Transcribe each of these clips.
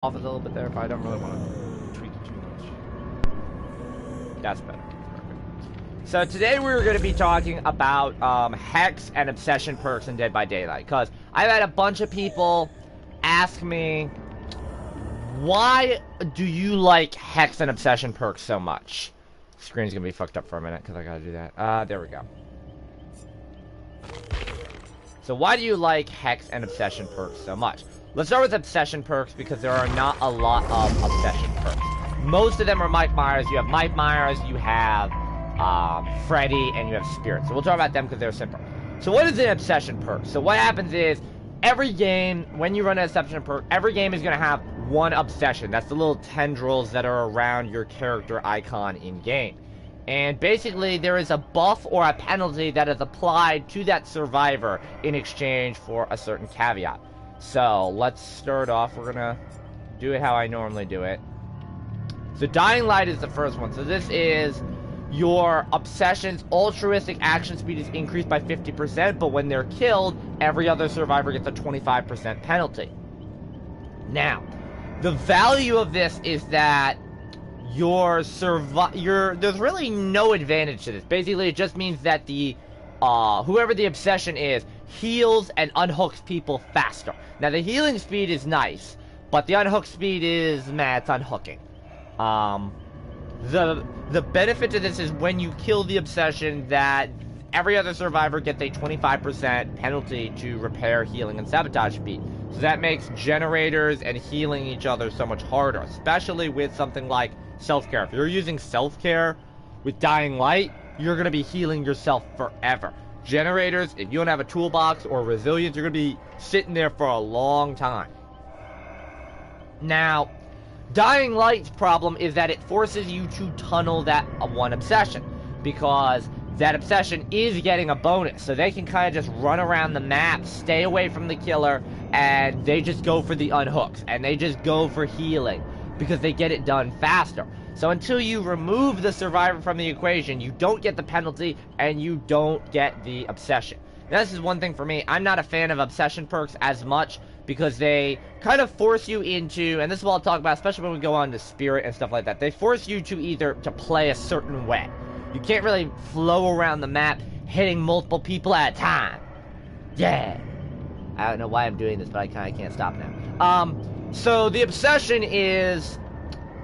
off a little bit there, but I don't really want to tweak it too much. That's better. Perfect. So today we're going to be talking about Hex and Obsession perks in Dead by Daylight, because I've had a bunch of people ask me, why do you like Hex and Obsession perks so much? Screen's going to be fucked up for a minute, because I got to do that. There we go. So why do you like Hex and Obsession perks so much? Let's start with Obsession perks, because there are not a lot of Obsession perks. Most of them are Mike Myers. You have Mike Myers, you have Freddy, and you have Spirit. So we'll talk about them because they're simple. So what is an Obsession perk? So what happens is, every game, when you run an Obsession perk, every game is going to have one Obsession. That's the little tendrils that are around your character icon in-game. And basically, there is a buff or a penalty that is applied to that survivor in exchange for a certain caveat. So, let's start off. We're gonna do it how I normally do it. So, Dying Light is the first one. So, this is your Obsession's altruistic action speed is increased by 50%, but when they're killed, every other survivor gets a 25% penalty. Now, the value of this is that there's really no advantage to this. Basically, it just means that the whoever the Obsession is heals and unhooks people faster. Now, the healing speed is nice, but the unhook speed is, it's unhooking. The benefit to this is when you kill the Obsession, that every other survivor gets a 25% penalty to repair, healing, and sabotage speed. So that makes generators and healing each other so much harder, especially with something like self-care. If you're using self-care with Dying Light, you're going to be healing yourself forever. Generators, if you don't have a toolbox or resilience, you're going to be sitting there for a long time. Now, Dying Light's problem is that it forces you to tunnel that one Obsession, because that Obsession is getting a bonus, so they can kind of just run around the map, stay away from the killer, and they just go for the unhooks, and they just go for healing, because they get it done faster. So until you remove the survivor from the equation, you don't get the penalty, and you don't get the Obsession. Now, this is one thing for me. I'm not a fan of Obsession perks as much, because they kind of force you into, and this is what I'll talk about, especially when we go on to Spirit and stuff like that, they force you to play a certain way. You can't really flow around the map hitting multiple people at a time. Yeah. I don't know why I'm doing this, but I kind of can't stop now. So the Obsession is,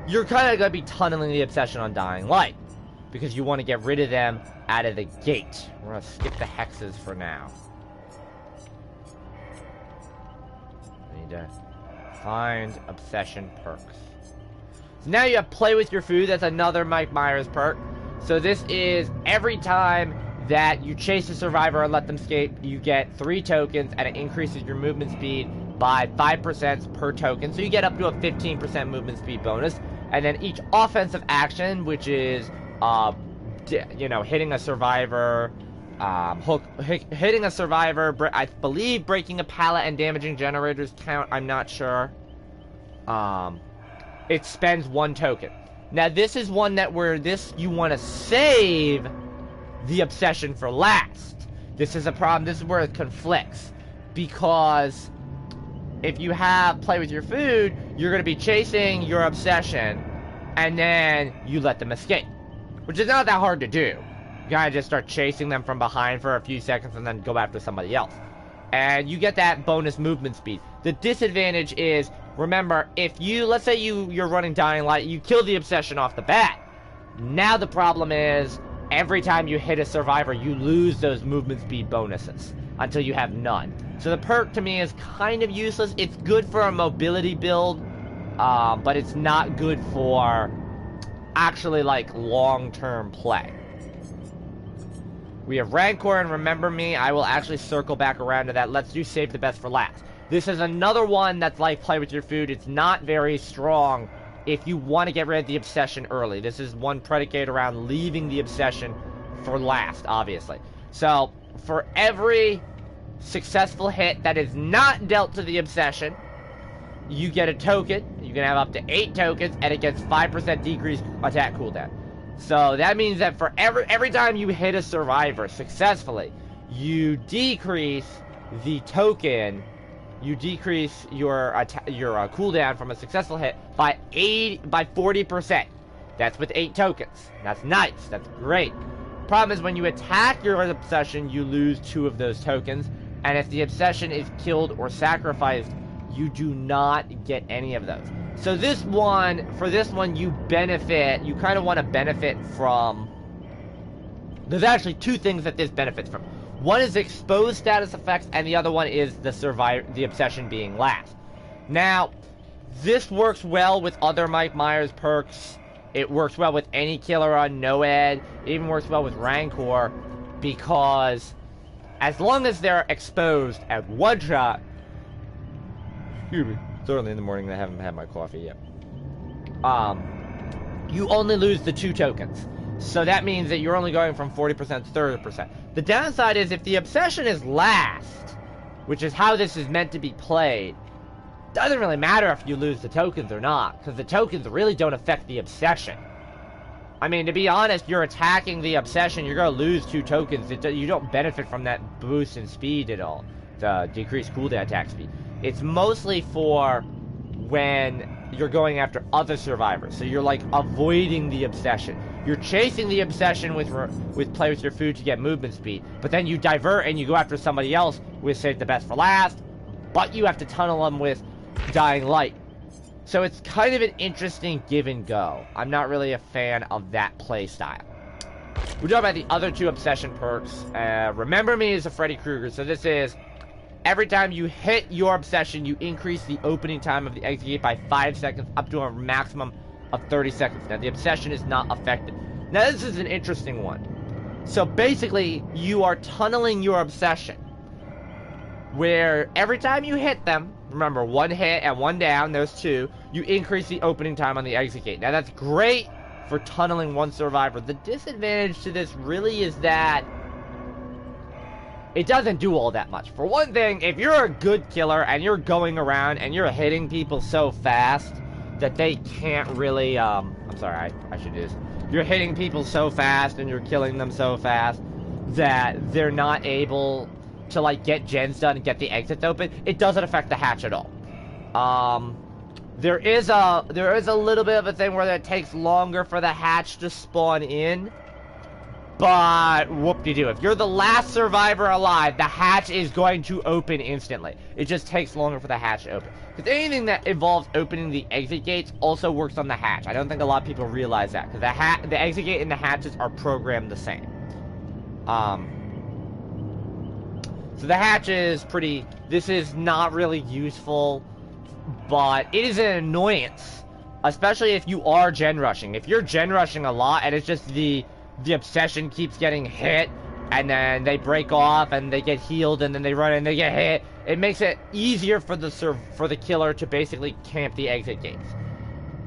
you're kind of going to be tunneling the Obsession on Dying Light, because you want to get rid of them out of the gate. We're going to skip the hexes for now. I need to find Obsession perks. So now you have Play With Your Food. That's another Mike Myers perk. So this is every time that you chase a survivor and let them escape, you get 3 tokens, and it increases your movement speed by 5% per token. So you get up to a 15% movement speed bonus. And then each offensive action, which is, hitting a survivor, hitting a survivor, I believe breaking a pallet and damaging generators count, I'm not sure. It spends 1 token. Now, this is one that you want to save the Obsession for last. This is a problem. This is where it conflicts. Because if you have Play With Your Food, you're going to be chasing your Obsession, and then you let them escape. Which is not that hard to do. You kind of just start chasing them from behind for a few seconds and then go after somebody else. And you get that bonus movement speed. The disadvantage is, remember, if let's say you're running Dying Light, you kill the Obsession off the bat. Now the problem is, every time you hit a survivor, you lose those movement speed bonuses until you have none. So the perk to me is kind of useless. It's good for a mobility build, but it's not good for actually like long-term play. We have Rancor and Remember Me. I will actually circle back around to that. Let's do Save the Best for last. This is another one that's like Play With Your Food. It's not very strong if you want to get rid of the Obsession early. This is one predicated around leaving the Obsession for last, obviously. So, for every successful hit that is not dealt to the Obsession, you get a token. You can have up to 8 tokens, and it gets 5% decreased attack cooldown. So that means that for every time you hit a survivor successfully, you decrease the token you decrease your cooldown from a successful hit by 40%. That's with 8 tokens. That's nice. That's great. Problem is, when you attack your obsession, you lose 2 of those tokens, and if the obsession is killed or sacrificed, you do not get any of those. So for this one, you kind of want to benefit from... There's actually 2 things that this benefits from. One is exposed status effects, and the other one is the obsession being last. Now, this works well with other Mike Myers perks. It works well with any killer on Noed. It even works well with Rancor, because as long as they're exposed at one shot... Excuse me. It's early in the morning and I haven't had my coffee yet. You only lose the 2 tokens. So that means that you're only going from 40% to 30%. The downside is if the obsession is last, which is how this is meant to be played, doesn't really matter if you lose the tokens or not, because the tokens really don't affect the obsession. I mean, to be honest, you're attacking the obsession, you're going to lose 2 tokens. You don't benefit from that boost in speed at all, the decreased cooldown attack speed. It's mostly for when you're going after other survivors, so you're like avoiding the obsession. You're chasing the obsession with play with your food to get movement speed, but then you divert and you go after somebody else with save the best for last, but you have to tunnel them with dying light. So it's kind of an interesting give and go. I'm not really a fan of that play style. We're talking about the other 2 obsession perks. Remember Me is a Freddy Krueger, so this is every time you hit your obsession, you increase the opening time of the exit gate by 5 seconds up to a maximum of 30 seconds. Now, the obsession is not affected. Now, this is an interesting one. So, basically, you are tunneling your obsession, where every time you hit them, remember, 1 hit and 1 down, there's 2, you increase the opening time on the exit gate. Now, that's great for tunneling one survivor. The disadvantage to this really is that it doesn't do all that much. For one thing, if you're a good killer and you're going around and you're hitting people so fast that they can't really, I'm sorry, I should do this. You're hitting people so fast and you're killing them so fast that they're not able to, like, get gens done and get the exits open. It doesn't affect the hatch at all. There is a little bit of a thing where it takes longer for the hatch to spawn in. But, whoop-de-doo. If you're the last survivor alive, the hatch is going to open instantly. It just takes longer for the hatch to open. Because anything that involves opening the exit gates also works on the hatch. I don't think a lot of people realize that. Because the exit gate and the hatches are programmed the same. So the hatch is pretty... This is not really useful, but it is an annoyance. Especially if you are gen rushing. If you're gen rushing a lot and it's just the obsession keeps getting hit, and then they break off, and they get healed, and then they run and they get hit. It makes it easier for the killer to basically camp the exit gates.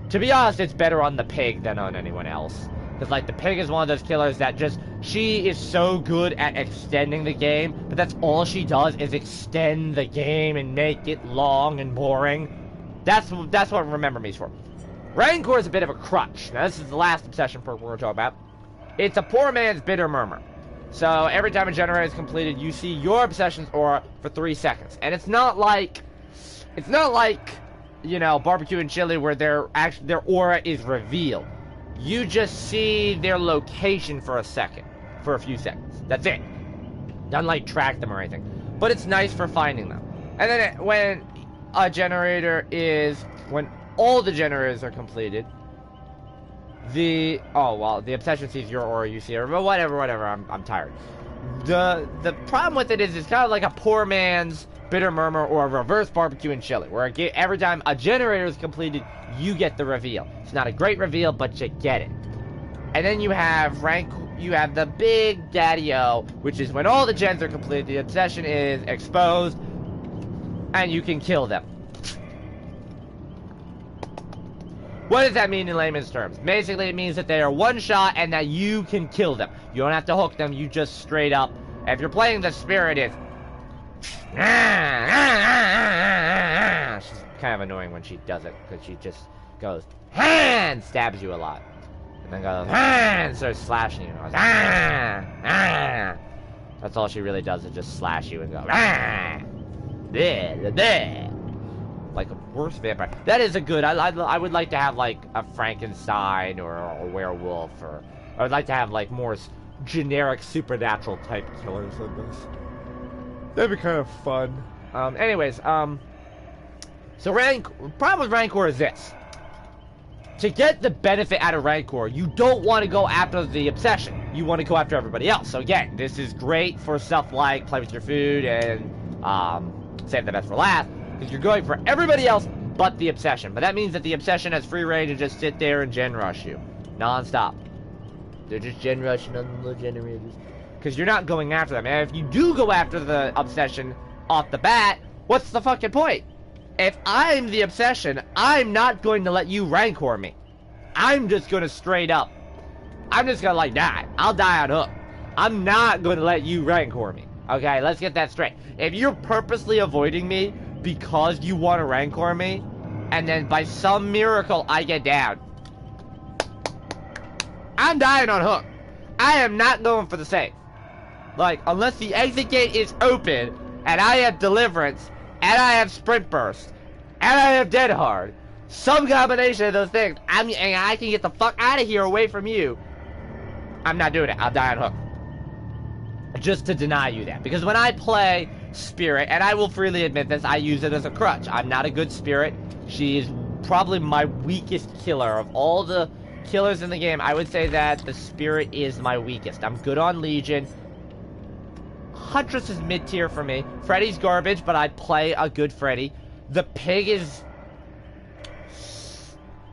To be honest, it's better on the pig than on anyone else. Because, like, the pig is one of those killers that just... She is so good at extending the game, but that's all she does is extend the game and make it long and boring. That's what Remember Me is for. Rancor is a bit of a crutch. Now, this is the last obsession perk we're going to talk about. It's a poor man's bitter murmur. So every time a generator is completed, you see your obsession's aura for 3 seconds. And it's not like, you know, barbecue and chili where their aura is revealed. You just see their location for a few seconds. That's it. Doesn't like track them or anything. But it's nice for finding them. And then when all the generators are completed, the obsession sees your aura, you see her, but whatever, I'm tired. The problem with it is it's kind of like a poor man's bitter murmur or a reverse barbecue and chili, where every time a generator is completed, you get the reveal. It's not a great reveal, but you get it. And then you have the big daddy-o, which is when all the gens are completed, the obsession is exposed, and you can kill them. What does that mean in layman's terms? Basically, it means that they are one shot and that you can kill them. You don't have to hook them, you just straight up... If you're playing the spirit, it's... She's kind of annoying when she does it, because she just goes, and stabs you a lot. And then goes, and starts slashing you. And goes, That's all she really does, is just slash you and go, Like a worse vampire. That is a good. I would like to have like a Frankenstein or a werewolf, or I would like to have like more generic supernatural type killers than this. That'd be kind of fun. Anyways, so problem with Rancor is this. To get the benefit out of Rancor, you don't want to go after the obsession. You want to go after everybody else. So again, this is great for stuff like play with your food and save the best for last, because you're going for everybody else but the obsession. But that means that the obsession has free reign to just sit there and gen rush you non-stop. They're just gen rushing on the generators. Because you're not going after them. And if you do go after the obsession off the bat, what's the fucking point? If I'm the obsession, I'm not going to let you Rancor me. I'm just going to straight up. I'm just going to like die. I'll die on hook. I'm not going to let you Rancor me. Okay, let's get that straight. If you're purposely avoiding me because you want to Rancor me, and then by some miracle I get down, I'm dying on hook. I am not going for the save. Like, unless the exit gate is open, and I have Deliverance, and I have Sprint Burst, and I have Dead Hard, some combination of those things, and I can get the fuck out of here away from you, I'm not doing it. I'll die on hook. Just to deny you that. Because when I play Spirit, and I will freely admit this, I use it as a crutch. I'm not a good Spirit. She is probably my weakest killer. Of all the killers in the game, I would say that the Spirit is my weakest. I'm good on Legion. Huntress is mid-tier for me. Freddy's garbage, but I play a good Freddy. The Pig is...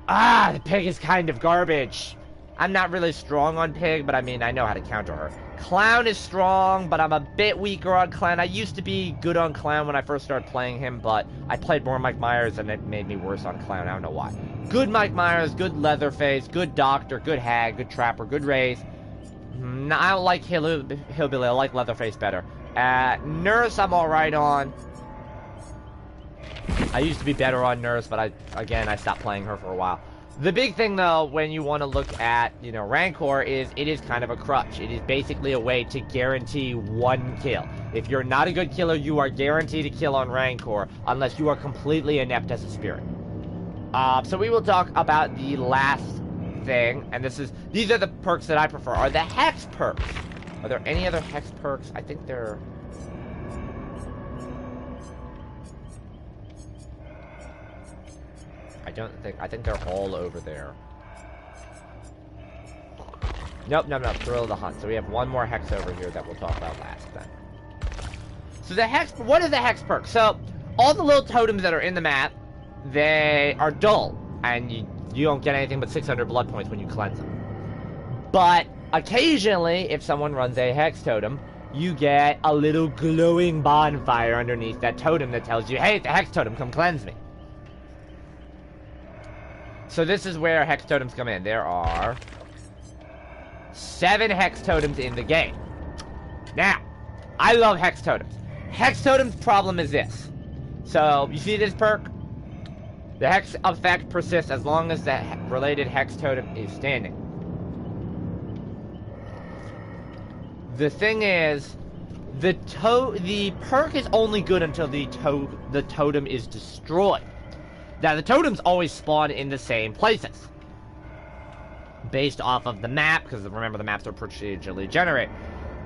the Pig is kind of garbage. I'm not really strong on Pig, but I mean, I know how to counter her. Clown is strong, but I'm a bit weaker on Clown. I used to be good on Clown when I first started playing him, but I played more Mike Myers, and it made me worse on Clown. I don't know why. Good Mike Myers, good Leatherface, good Doctor, good Hag, good Trapper, good Wraith. I don't like Hillbilly. I like Leatherface better. Nurse, I'm alright on. I used to be better on Nurse, but I stopped playing her for a while. The big thing, though, when you want to look at, Rancor, is it is kind of a crutch. It is basically a way to guarantee one kill. If you're not a good killer, you are guaranteed a kill on Rancor, unless you are completely inept as a Spirit. So we will talk about the last thing, and these are the perks that I prefer, are the Hex perks. Are there any other Hex perks? I think there... I think they're all over there. Nope. Thrill of the Hunt. So we have one more Hex over here that we'll talk about last then. So the Hex... What is the Hex perk? So, all the little totems that are in the map, they are dull. And you don't get anything but 600 blood points when you cleanse them. But, occasionally, if someone runs a Hex totem, you get a little glowing bonfire underneath that totem that tells you, hey, it's a Hex totem, come cleanse me. So this is where Hex totems come in. There are 7 Hex totems in the game. Now, I love Hex totems. Hex totems' problem is this. So, you see this perk? The Hex effect persists as long as the related Hex totem is standing. The thing is, the perk is only good until the totem is destroyed. Now, the totems always spawn in the same places, based off of the map, because remember, the maps are procedurally generated.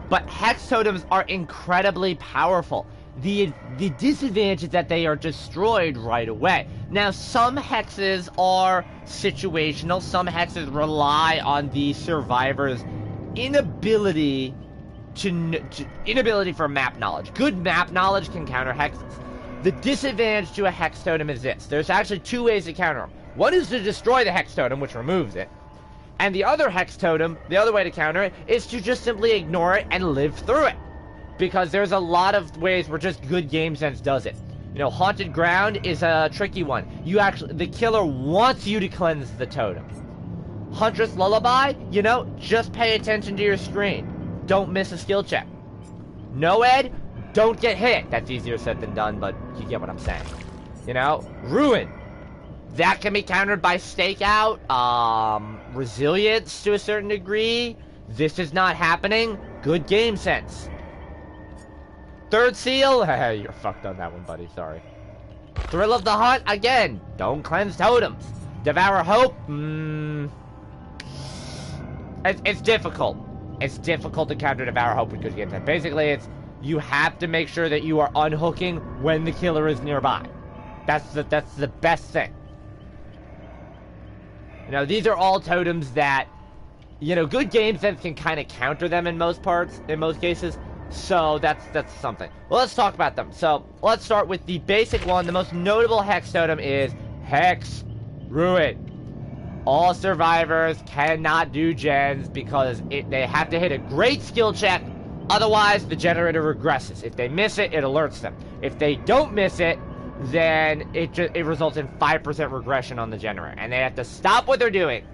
But Hex totems are incredibly powerful. The disadvantage is that they are destroyed right away. Now, some hexes are situational. Some hexes rely on the survivor's inability for map knowledge. Good map knowledge can counter hexes. The disadvantage to a Hex totem is this. There's actually 2 ways to counter them. One is to destroy the Hex totem, which removes it. And the other Hex totem, the other way to counter it, is to just simply ignore it and live through it. Because there's a lot of ways where just good game sense does it. Haunted Ground is a tricky one. The killer wants you to cleanse the totem. Huntress Lullaby, just pay attention to your screen. Don't miss a skill check. Noed, don't get hit. That's easier said than done, but you get what I'm saying. Ruin. That can be countered by stakeout, resilience to a certain degree. This is not happening. Good game sense. Third seal? You're fucked on that one, buddy. Sorry. Thrill of the Hunt, again. Don't cleanse totems. Devouring Hope? It's difficult. It's difficult to counter Devouring Hope with good game time. Basically, it's you have to make sure that you are unhooking when the killer is nearby. That's the best thing. You know, these are all totems that, you know, good game sense can kind of counter them in most cases. So that's something. Well, let's talk about them. So let's start with the basic one. The most notable Hex totem is Hex Ruin. All survivors cannot do gens because they have to hit a great skill check. Otherwise, the generator regresses. If they miss it, it alerts them. If they don't miss it, then it results in 5% regression on the generator, and they have to stop what they're doing.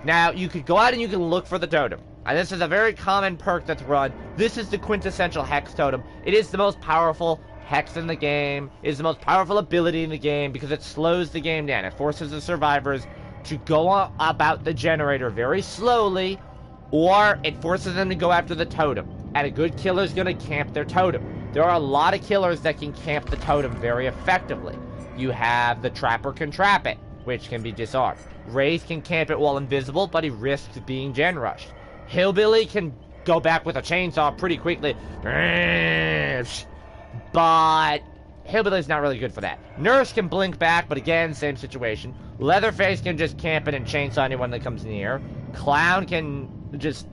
Now, you could go out and you can look for the totem. And this is a very common perk that's run. This is the quintessential Hex totem. It is the most powerful Hex in the game. It is the most powerful ability in the game because it slows the game down. It forces the survivors to go about the generator very slowly, or it forces them to go after the totem. And a good killer is going to camp their totem. There are a lot of killers that can camp the totem very effectively. You have the Trapper can trap it, which can be disarmed. Wraith can camp it while invisible, but he risks being gen rushed. Hillbilly can go back with a chainsaw pretty quickly, but Hillbilly's not really good for that. Nurse can blink back, but again, same situation. Leatherface can just camp it and chainsaw anyone that comes near. Clown can just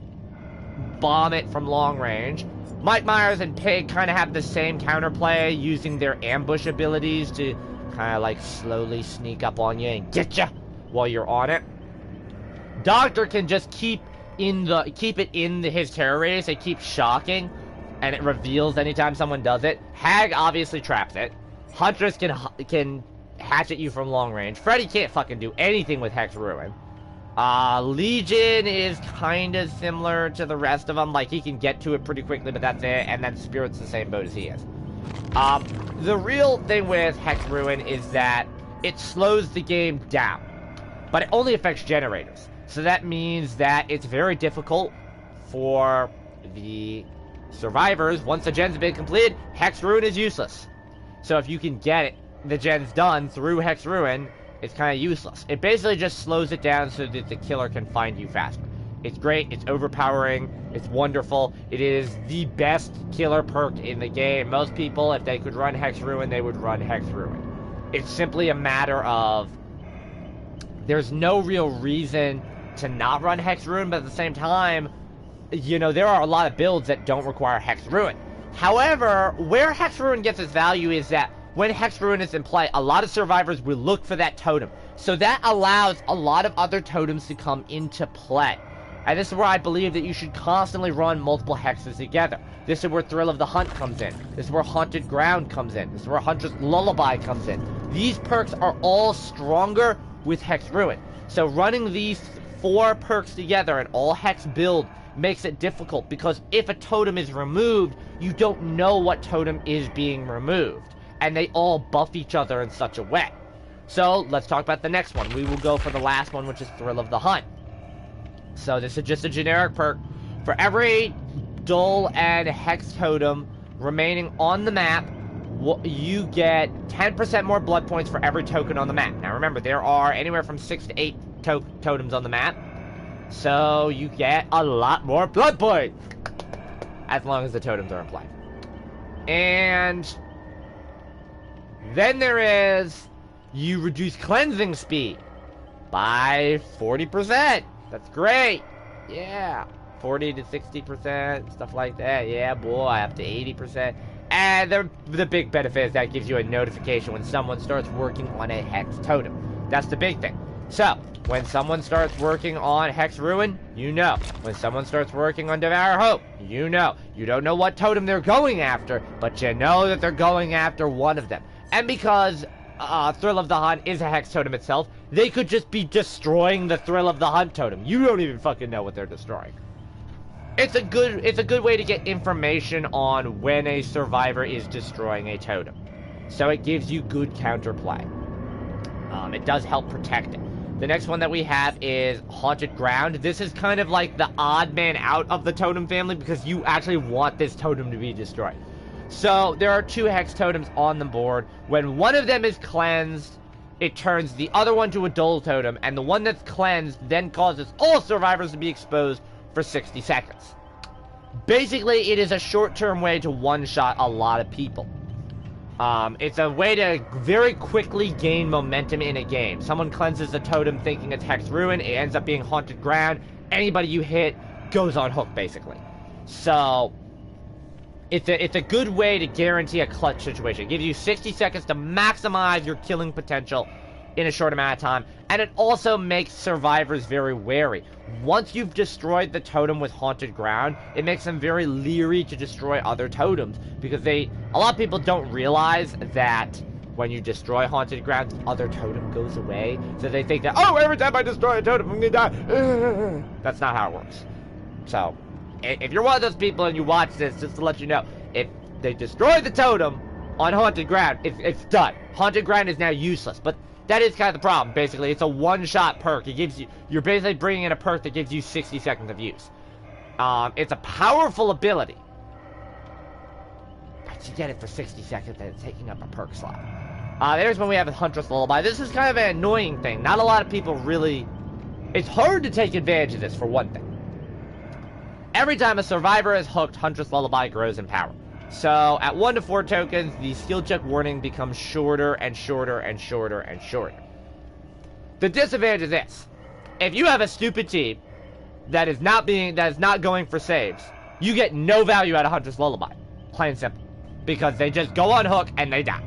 bomb it from long range. Mike Myers and Pig kind of have the same counterplay, using their ambush abilities to kind of like slowly sneak up on you and get you while you're on it. Doctor can just keep it in his terror radius. It keeps shocking, and it reveals anytime someone does it. Hag obviously traps it. Huntress can hatchet you from long range. Freddy can't fucking do anything with Hex Ruin. Legion is kind of similar to the rest of them. Like, he can get to it pretty quickly, but that's it. And then Spirit's the same boat as he is. The real thing with Hex Ruin is that it slows the game down, but it only affects generators. So that means that it's very difficult for the survivors. Once the gens have been completed, Hex Ruin is useless. So if you can get the gens done through Hex Ruin, it's kind of useless. It basically just slows it down so that the killer can find you faster. It's great, it's overpowering, it's wonderful. It is the best killer perk in the game. Most people, if they could run Hex Ruin, they would run Hex Ruin. It's simply a matter of there's no real reason to not run Hex Ruin, but at the same time, you know, there are a lot of builds that don't require Hex Ruin. However, where Hex Ruin gets its value is that when Hex Ruin is in play, a lot of survivors will look for that totem. So that allows a lot of other totems to come into play. And this is where I believe that you should constantly run multiple hexes together. This is where Thrill of the Hunt comes in. This is where Haunted Ground comes in. This is where Huntress Lullaby comes in. These perks are all stronger with Hex Ruin. So running these 4 perks together and all Hex build makes it difficult, because if a totem is removed, you don't know what totem is being removed. And they all buff each other in such a way. So, let's talk about the next one. We will go for the last one, which is Thrill of the Hunt. So, this is just a generic perk. For every Dull and Hex totem remaining on the map, you get 10% more blood points for every token on the map. Now, remember, there are anywhere from 6 to 8 totems on the map. So, you get a lot more blood points. As long as the totems are in play. And then there is, you reduce cleansing speed by 40%. That's great. Yeah. 40 to 60%, stuff like that. Yeah, boy, up to 80%. And the big benefit is that gives you a notification when someone starts working on a Hex totem. That's the big thing. So, when someone starts working on Hex Ruin, you know. When someone starts working on Devouring Hope, you know. You don't know what totem they're going after, but you know that they're going after one of them. And because Thrill of the Hunt is a Hex totem itself, they could just be destroying the Thrill of the Hunt totem. You don't even fucking know what they're destroying. It's a good way to get information on when a survivor is destroying a totem. So it gives you good counterplay. It does help protect it. The next one that we have is Haunted Ground. This is kind of like the odd man out of the totem family, because you actually want this totem to be destroyed. So there are 2 Hex Totems on the board. When one of them is cleansed, it turns the other one to a Dull Totem, and the one that's cleansed then causes all survivors to be exposed for 60 seconds. Basically, it is a short-term way to one-shot a lot of people. It's a way to very quickly gain momentum in a game. Someone cleanses a totem thinking it's Hex Ruin, it ends up being Haunted Ground. Anybody you hit goes on hook, basically. So, it's a good way to guarantee a clutch situation. It gives you 60 seconds to maximize your killing potential in a short amount of time, and it also makes survivors very wary. Once you've destroyed the totem with Haunted Ground, it makes them very leery to destroy other totems, because a lot of people don't realize that when you destroy Haunted Ground, the other totem goes away, so they think that, oh, every time I destroy a totem, I'm gonna die. That's not how it works. So, if you're one of those people and you watch this, just to let you know, if they destroy the totem on Haunted Ground, it's done. Haunted Ground is now useless, but that is kind of the problem, basically. It's a one-shot perk. It gives you... You're basically bringing in a perk that gives you 60 seconds of use. It's a powerful ability. But you get it for 60 seconds and it's taking up a perk slot. There's when we have a Huntress Lullaby. This is kind of an annoying thing. Not a lot of people really... It's hard to take advantage of this, for one thing. Every time a survivor is hooked, Huntress Lullaby grows in power. So, at 1 to 4 tokens, the skill check warning becomes shorter and shorter and shorter and shorter. The disadvantage is this. If you have a stupid team that is not going for saves, you get no value out of Huntress Lullaby. Plain and simple. Because they just go on hook and they die.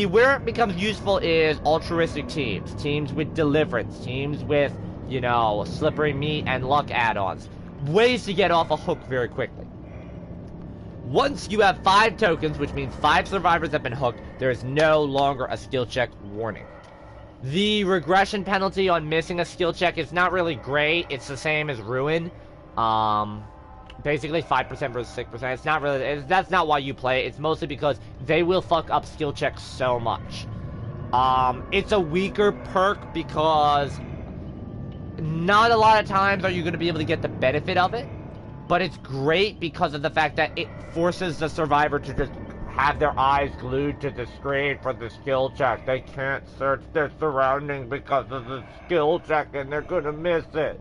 Where it becomes useful is altruistic teams. Teams with deliverance. Teams with, you know, slippery meat and luck add-ons. Ways to get off a hook very quickly. Once you have 5 tokens, which means 5 survivors have been hooked, there is no longer a skill check warning. The regression penalty on missing a skill check is not really great. It's the same as Ruin. Basically 5% versus 6%. It's not really... that's not why you play it. It's mostly because they will fuck up skill checks so much. It's a weaker perk because not a lot of times are you going to be able to get the benefit of it. But it's great because of the fact that it forces the survivor to just have their eyes glued to the screen for the skill check. They can't search their surroundings because of the skill check and they're gonna miss it.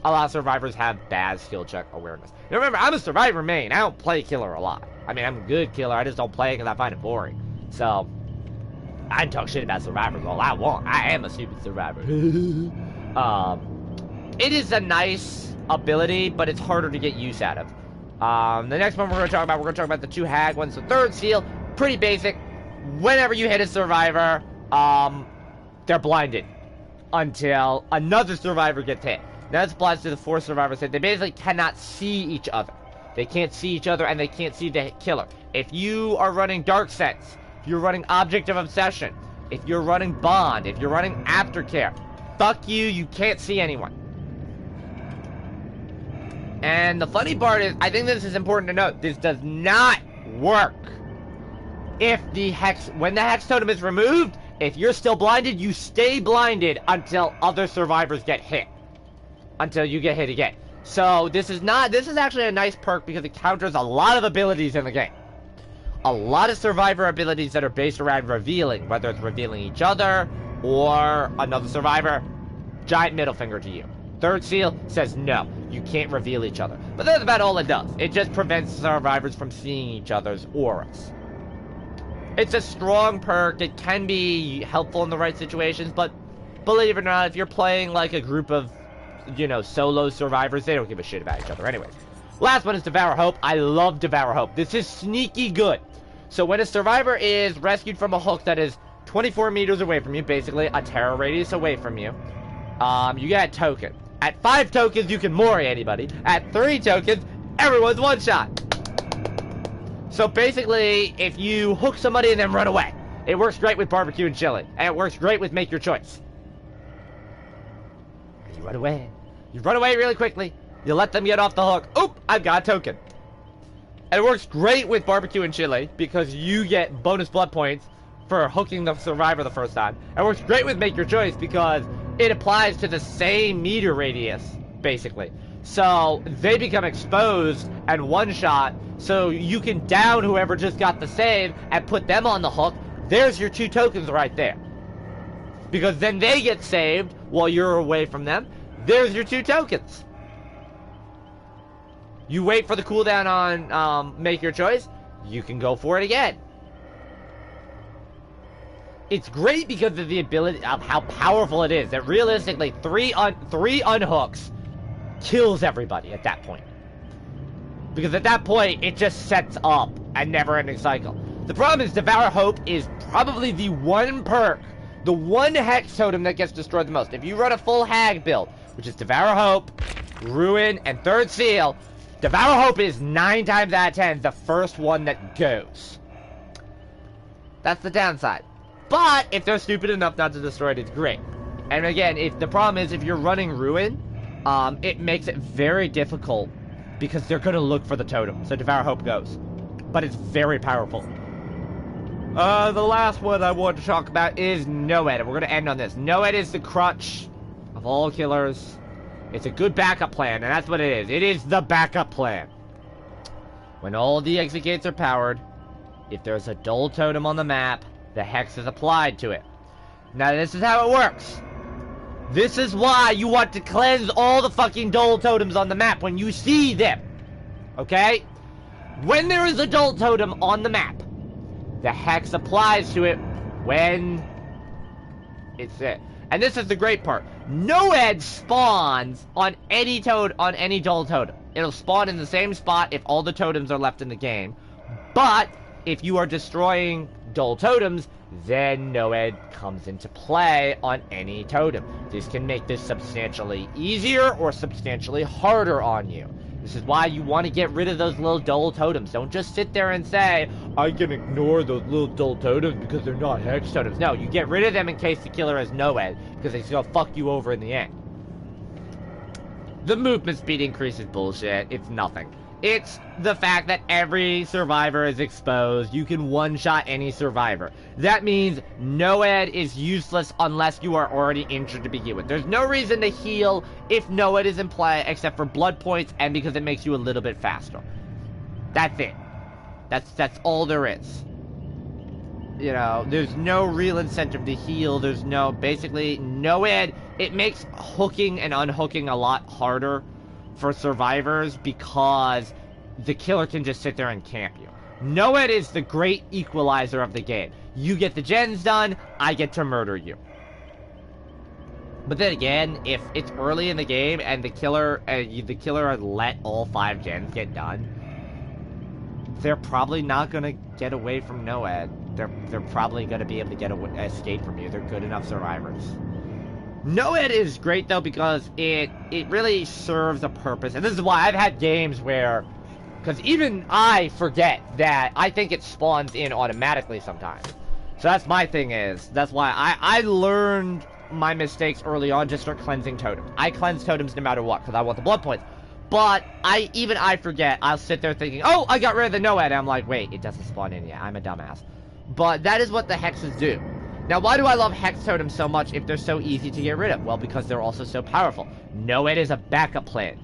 A lot of survivors have bad skill check awareness. Now remember, I'm a survivor main. I don't play killer a lot. I mean, I'm a good killer. I just don't play it because I find it boring. So, I can talk shit about survivors all I want. I am a stupid survivor. It is a nice ability, but it's harder to get use out of. The next one we're going to talk about the 2 hag ones. The third seal, pretty basic. Whenever you hit a survivor, they're blinded until another survivor gets hit. Now this applies to the 4 survivors hit. They basically cannot see each other. They can't see each other and they can't see the killer. If you are running Dark Sense, if you're running Object of Obsession, if you're running Bond, if you're running Aftercare, fuck you, you can't see anyone. And the funny part is, I think this is important to note, this does not work if when the Hex Totem is removed, if you're still blinded, you stay blinded until other survivors get hit. Until you get hit again. So, this is actually a nice perk because it counters a lot of abilities in the game. A lot of survivor abilities that are based around revealing, whether it's revealing each other or another survivor, giant middle finger to you. Third seal says no, you can't reveal each other. But that's about all it does. It just prevents survivors from seeing each other's auras. It's a strong perk. It can be helpful in the right situations, but believe it or not, if you're playing like a group of, you know, solo survivors, they don't give a shit about each other anyways. Last one is Devouring Hope. I love Devouring Hope. This is sneaky good. So when a survivor is rescued from a hook that is 24 meters away from you, basically a terror radius away from you, you get a token. At 5 tokens, you can mori anybody. At 3 tokens, everyone's one shot. So basically, if you hook somebody and then run away, it works great with barbecue and chili. And it works great with make your choice. You run away. You run away really quickly. You let them get off the hook. Oop, I've got a token. And it works great with barbecue and chili because you get bonus blood points for hooking the survivor the first time. And it works great with make your choice because it applies to the same meter radius, basically. So, they become exposed and one-shot so you can down whoever just got the save and put them on the hook. There's your 2 tokens right there. Because then they get saved while you're away from them. There's your 2 tokens. You wait for the cooldown on make your choice. You can go for it again. It's great because of the ability of how powerful it is. That realistically, 3 unhooks kills everybody at that point. Because at that point, it just sets up a never-ending cycle. The problem is Devouring Hope is probably the one perk, the one Hex totem that gets destroyed the most. If you run a full Hag build, which is Devouring Hope, Ruin, and Third Seal, Devouring Hope is 9 times out of 10 the first one that goes. That's the downside. But if they're stupid enough not to destroy it, it's great. And again, if the problem is if you're running Ruin, it makes it very difficult because they're going to look for the totem. So Devouring Hope goes. But it's very powerful. The last one I want to talk about is Noed. We're going to end on this. Noed is the crutch of all killers. It's a good backup plan, and that's what it is. It is the backup plan. When all the exit gates are powered, if there's a dull totem on the map, the Hex is applied to it. Now, this is how it works. This is why you want to cleanse all the fucking dull totems on the map when you see them. Okay? When there is a dull totem on the map, the Hex applies to it when it's it. And this is the great part. Noed spawns on any dull totem. It'll spawn in the same spot if all the totems are left in the game. But if you are destroying dull totems, then Noed comes into play on any totem. This can make this substantially easier or substantially harder on you. This is why you want to get rid of those little dull totems. Don't just sit there and say, I can ignore those little dull totems because they're not Hex totems. No, you get rid of them in case the killer has Noed, because it's going to fuck you over in the end. The movement speed increase is bullshit. It's nothing. It's the fact that every survivor is exposed. You can one-shot any survivor. That means Noed is useless unless you are already injured to begin with. There's no reason to heal if Noed is in play except for blood points and because it makes you a little bit faster. That's it. That's all there is. You know, there's no real incentive to heal. There's no... Basically, Noed, it makes hooking and unhooking a lot harder for survivors because the killer can just sit there and camp you. Noed is the great equalizer of the game. You get the gens done, I get to murder you. But then again, if it's early in the game and the killer let all 5 gens get done, they're probably not gonna get away from Noed. They're probably gonna be able to escape from you. They're good enough survivors. Noed is great though because it really serves a purpose, and this is why I've had games where, because even I forget that I think it spawns in automatically sometimes. So that's my thing is, that's why I learned my mistakes early on, just start cleansing totems. I cleanse totems no matter what because I want the blood points. But I forget. I'll sit there thinking, oh, I got rid of the Noed. I'm like, wait, it doesn't spawn in yet. I'm a dumbass. But that is what the Hexes do. Now, why do I love Hex totems so much if they're so easy to get rid of? Well, because they're also so powerful. Noed is a backup plan.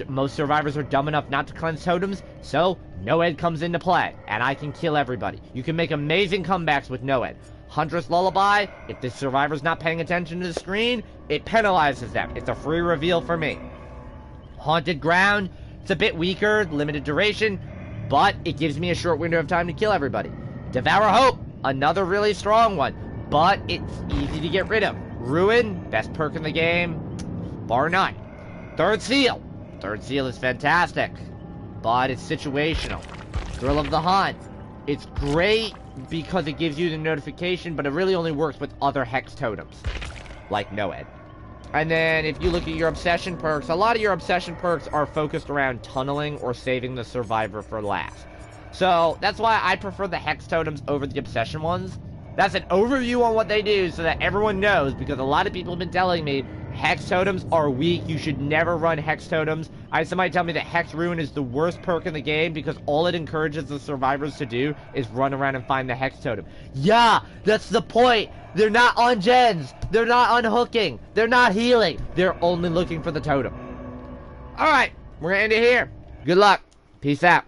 Most survivors are dumb enough not to cleanse totems, so Noed comes into play, and I can kill everybody. You can make amazing comebacks with Noed. Huntress lullaby, if the survivor's not paying attention to the screen, it penalizes them. It's a free reveal for me. Haunted ground, it's a bit weaker, limited duration, but it gives me a short window of time to kill everybody. Devouring Hope, another really strong one, but it's easy to get rid of. Ruin, best perk in the game, bar none. Third Seal. Third Seal is fantastic, but it's situational. Thrill of the Hunt. It's great because it gives you the notification, but it really only works with other Hex totems, like Noed. And then if you look at your Obsession perks, a lot of your Obsession perks are focused around tunneling or saving the survivor for last. So that's why I prefer the Hex totems over the Obsession ones. That's an overview on what they do so that everyone knows, because a lot of people have been telling me Hex totems are weak, you should never run Hex totems. I had somebody tell me that Hex Ruin is the worst perk in the game because all it encourages the survivors to do is run around and find the Hex totem. Yeah, that's the point. They're not on gens. They're not unhooking. They're not healing. They're only looking for the totem. Alright, we're gonna end it here. Good luck. Peace out.